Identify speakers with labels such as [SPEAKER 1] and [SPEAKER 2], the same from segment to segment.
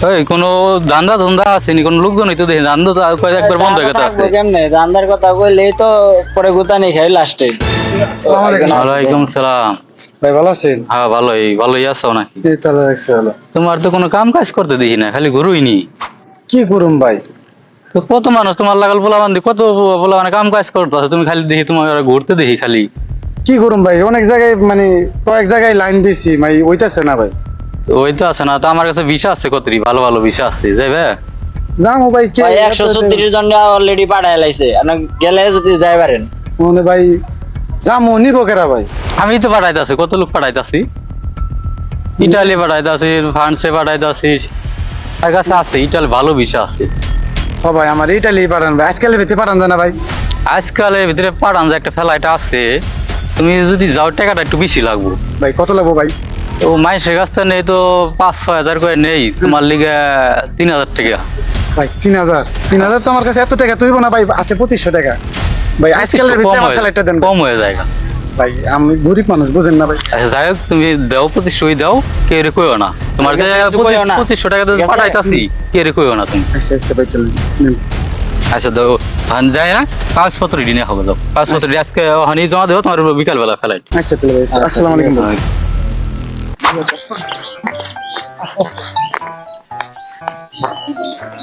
[SPEAKER 1] ওই কোনো ধান্দা ধন্দা আছে নি? কোন লোকজন হইতো দেখি ধান্দা তো কয়েক একবার বন্ধ হয়ে গেছে আছে।
[SPEAKER 2] কেমনে ধান্দার কথা কইলেই তো পরে গুতানি খাই লাস্টে।
[SPEAKER 1] ওয়ালাইকুম সালাম।
[SPEAKER 3] ভাই ভালো আছেন?
[SPEAKER 1] হ্যাঁ ভালোই আছো নাকি?
[SPEAKER 3] এই তাহলে রাখছি ভালো।
[SPEAKER 1] তোমার তো কোনো কাম কাজ করতে দেখি না, খালি ঘুরুই নি।
[SPEAKER 3] কি করুম ভাই?
[SPEAKER 1] তো কত মানুষ তোমার লাগাল পোলা বান্ধি, কত পোলা মানে কাম কাজ করতে আছে, তুমি খালি দেখি তোমার ঘুরতে দেখি খালি।
[SPEAKER 3] কি করুম ভাই, অনেক জায়গায় মানে কয়েক জায়গায় লাইন দিছি ভাই, ওইটাছে না ভাই।
[SPEAKER 1] ওই তো আছে না, তো আমার কাছে ভিসা আছে কতরি, ভালো ভালো ভিসা আছে, যাইবে?
[SPEAKER 3] যাবো ভাই। কে
[SPEAKER 2] ভাই 136 জন অলরেডি পাঠায় লাইছে, আপনি গেলে যদি যাই পারেন।
[SPEAKER 3] মানে ভাই যাবো নিবো কেরা ভাই?
[SPEAKER 1] আমি তো পাঠাইতেছি, কত লোক পাঠাইতেছি, ইটালি পাঠাইতেছি, ফ্রান্সে পাঠাইতেছি, তার কাছে আছে ইটালি ভালো ভিসা আছে।
[SPEAKER 3] ও ভাই আমার ইটালি পাঠান ভাই, আজকাল ভিতরে পাঠান যায় না ভাই?
[SPEAKER 1] আজকালের ভিতরে পাঠান যে একটা ফ্লাইট আছে, তুমি যদি যাও টাকাটা একটু বেশি লাগবো।
[SPEAKER 3] ভাই কত লাগবো ভাই?
[SPEAKER 1] তো মাইসের কাছ থেকে নেই তো 5-6 হাজার করে নেই, তোমার লিগে 3,000 টাকা।
[SPEAKER 3] ভাই 3,000 তো আমার কাছে এত টাকা তুইব না ভাই, আছে 2500 টাকা ভাই। আজকালের ভিতরে আমার ফ্লাইটটা দেন
[SPEAKER 1] কম হয়ে যায়।
[SPEAKER 3] ভাই, আমি গরিব মানুষ বুঝেন না ভাই।
[SPEAKER 1] আচ্ছা যাই হোক, তুমি দাও 2500 দাও, কে রে কইও না, তোমার যে 2500 টাকা পাঠাইতাছি, কে রে কইও না তুমি।
[SPEAKER 3] আচ্ছা আচ্ছা ভাই তাহলে নেন।
[SPEAKER 1] আচ্ছা দাও, ধান যায় না, কাগজপত্র দিনে হবে, দাও কাগজপত্র আজকে হানি জমা দেবো, তোমার বিকাল বেলা ফ্লাইট।
[SPEAKER 3] আচ্ছা তাহলে ভাই, আসসালামু আলাইকুম ভাই।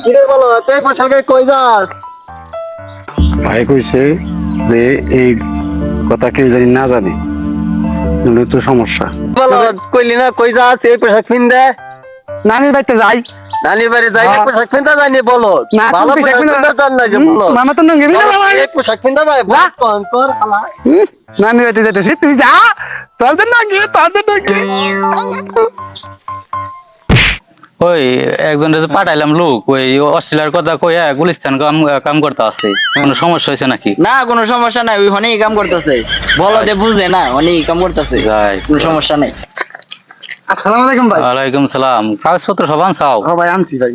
[SPEAKER 2] কিরে বলো তুই পয়সাকে কই যাস?
[SPEAKER 3] ভাই কইছে যে এই কথা কেউ জানি না জানে, নইলে তো সমস্যা।
[SPEAKER 2] বলো কইলি না কই যাস? এই পোশাক পিনদে
[SPEAKER 3] নানির বাড়িতে যাই।
[SPEAKER 2] নানির বাড়ি যাই, এই পোশাক পিনদা জানি বলো।
[SPEAKER 3] না,
[SPEAKER 2] ভালো
[SPEAKER 3] তুমি
[SPEAKER 2] পোশাক
[SPEAKER 3] পোশাক
[SPEAKER 2] পিনদা জান না যে বলো।
[SPEAKER 3] মামা তো নঙ্গে বিনা মামা।
[SPEAKER 2] এই পোশাক পিনদা যায় বল কোন তোর খালা।
[SPEAKER 3] নানির বাড়িতে যেতেছি, তুই যা। তোর জন্য নঙ্গে, তোর জন্য নঙ্গে।
[SPEAKER 1] ওই একজন পাঠাইলাম লোক, ওই অস্ট্রেলিয়ার কথা কইয়া গুলিস্তান কাম করতে আছে, কোনো সমস্যা হয়েছে নাকি?
[SPEAKER 2] না কোনো সমস্যা নাই, ওই হনেই কাম করতেছে, বলো যে বুঝে না হনেই কাম করতেছে,
[SPEAKER 1] যাই,
[SPEAKER 2] কোনো সমস্যা নাই।
[SPEAKER 3] আসসালামু আলাইকুম ভাই।
[SPEAKER 1] ওয়ালাইকুম সালাম। কাগজপত্র সব আনছাও?
[SPEAKER 3] হ্যাঁ ভাই আনছি ভাই।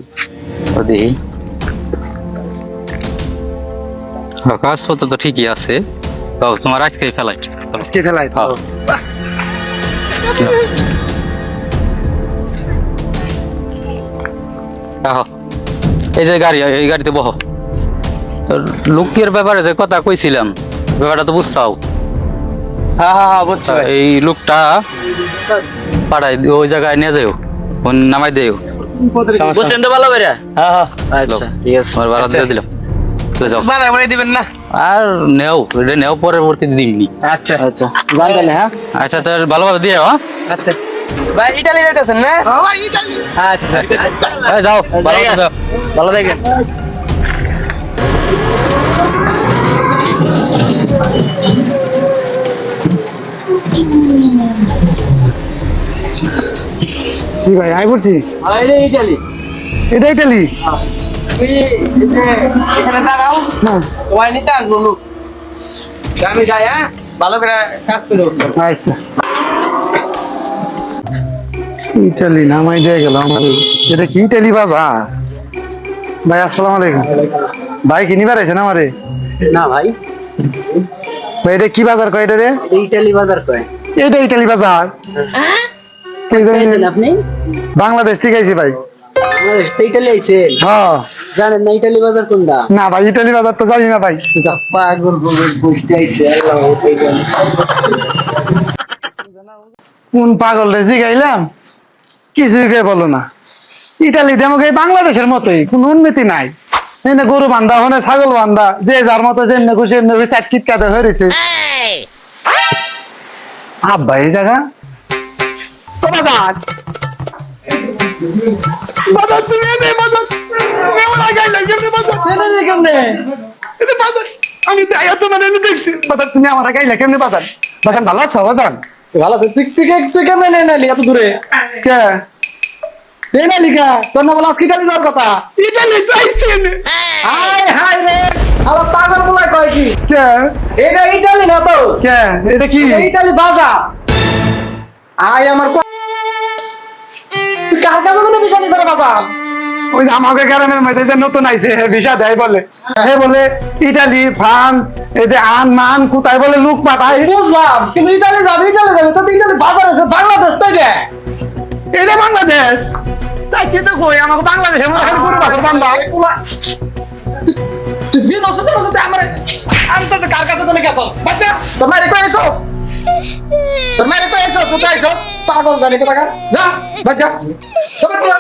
[SPEAKER 1] ও দেখি, কাগজপত্র তো ঠিকই আছে। ও তোমার আজকে ফ্লাইট?
[SPEAKER 3] আজকে ফেলাই তো।
[SPEAKER 1] এই যে গাড়ি, এই গাড়িতে বহ। তোর লোকের ব্যাপারে যে কথা কইছিলাম, ব্যাপারটা তো বুঝছাও?
[SPEAKER 2] হ্যাঁ হ্যাঁ হ্যাঁ বুঝছি ভাই।
[SPEAKER 1] এই লোকটা পাঠাই ওই জায়গায় নিয়ে যাও, নামাই দেও।
[SPEAKER 2] বুঝছেন তো ভালো করে?
[SPEAKER 1] হ্যাঁ হ্যাঁ,
[SPEAKER 2] আচ্ছা ঠিক আছে,
[SPEAKER 1] তোমার ভাড়া দিয়ে দিলাম, চলে যাও।
[SPEAKER 2] ভাড়া করে দিবেন না?
[SPEAKER 1] আর নেও, এটা নেও, পরবর্তী দিননি।
[SPEAKER 2] আচ্ছা আচ্ছা জান তাহলে। হ্যাঁ
[SPEAKER 1] আচ্ছা, তোর ভালোভাবে দিয়ে, হ্যাঁ
[SPEAKER 2] আচ্ছা ভাই, ইতালি যাইতেছেন না? হ্যাঁ ভাই ইতালি। আচ্ছা
[SPEAKER 1] এই যাও, ভালো করে যাও।
[SPEAKER 2] ভালো থাকেন।
[SPEAKER 3] কি ভাই আই পড়ছি?
[SPEAKER 2] আরে ইতালি,
[SPEAKER 3] এটা ইটালি?
[SPEAKER 2] তুমি এখানে দাঁড়াও, তোমার নিতে আসবো লোক। আমি যাই, হ্যাঁ ভালো করে কাজ করো।
[SPEAKER 3] আচ্ছা। ইটালি নামাই দিয়ে গেল আমার। এটা কি ইটালি বাজার? ভাই আসসালামু আলাইকুম। ভাই কি নিবার আইছেন আমারে?
[SPEAKER 2] না ভাই,
[SPEAKER 3] ভাই এটা কি বাজার কয় এটা রে?
[SPEAKER 2] এটা ইতালি বাজার কয়।
[SPEAKER 3] এটা ইটালি বাজার? কে জানি?
[SPEAKER 2] আইছেন আপনি?
[SPEAKER 3] বাংলাদেশ থেকে আইছি ভাই।
[SPEAKER 2] বাংলাদেশ থেকে ইতালি আইছেন?
[SPEAKER 3] হ্যাঁ।
[SPEAKER 2] জানেন না ইতালি বাজার কোনটা?
[SPEAKER 3] না ভাই ইটালি বাজার তো জানি না ভাই।
[SPEAKER 2] পাগল বলে বুঝতে আইছে, আল্লাহ ওটাই জানে।
[SPEAKER 3] কোন পাগল রে জিগাইলাম, কিছুই কে বলো না। ইটালিতে আমাকে বাংলাদেশের মতোই কোনো উন্নতি নাই। এনে গরু বান্ধা, ওখানে ছাগল বান্ধা, যে যার মতো যেমনি খুশি এমনি চাটকিট কাটে হয়ে রয়েছে। আব্বা এই জায়গা ও বাজার, বাজার তুমি এনে বাজার কেমন লাগাইলা, কেমনে বাজার এনে কেমনে? এটা বাজার আমি আয়া তোমার এনে দেখছি। বাজার তুমি আমার গাইলা কেমনে? বাজার বাজার ভালো আছো? বাজার
[SPEAKER 2] ভালো আছে। তুই কেমন এনে এত দূরে?
[SPEAKER 3] কে
[SPEAKER 2] এই না লিখা তোর না বলা আজকে ইতালি যাওয়ার কথা।
[SPEAKER 3] ইটালি যাইছি এনে?
[SPEAKER 2] হাই হাই রে, আবার পাগল বলা কয় কি?
[SPEAKER 3] কে
[SPEAKER 2] এটা ইতালি না তো,
[SPEAKER 3] কে এটা কি?
[SPEAKER 2] এটা ইতালি বাজার। আয় আমার তুই কার কাছে কোনো ইতালি যাওয়ার বাজার?
[SPEAKER 3] ওই যে আমাকে গ্রামের মধ্যে যে নতুন আইছে ভিসা দেয় বলে, হে বলে ইটালি ফ্রান্স এই যে আন মান কোথায় বলে লোক পাঠায়।
[SPEAKER 2] বুঝলাম, কিন্তু ইতালি যাবে তো ইতালি বাজার আছে, বাংলাদেশ তো এটা।
[SPEAKER 3] এটা বাংলাদেশ? তাই কি তো কই আমাকে বাংলাদেশের মতো খালি গরু বাছুর বান্ধা
[SPEAKER 2] তুই যে নসতে নসতে আমার আমি তো কার কাছে তোলে গেছ বাচ্চা তোর মারে কই এসোস তোর মারে কই এসোস তুই আইসোস পাগল জানি কথা যা বাচ্চা তবে তুই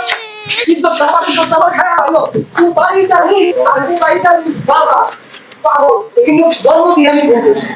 [SPEAKER 2] ইজ্জত আমার খায়া হলো তুই বাড়ি যাবি আর তুই বাড়ি যাবি বাবা পাগল কিন্তু জন্ম দিয়ে আমি বলছি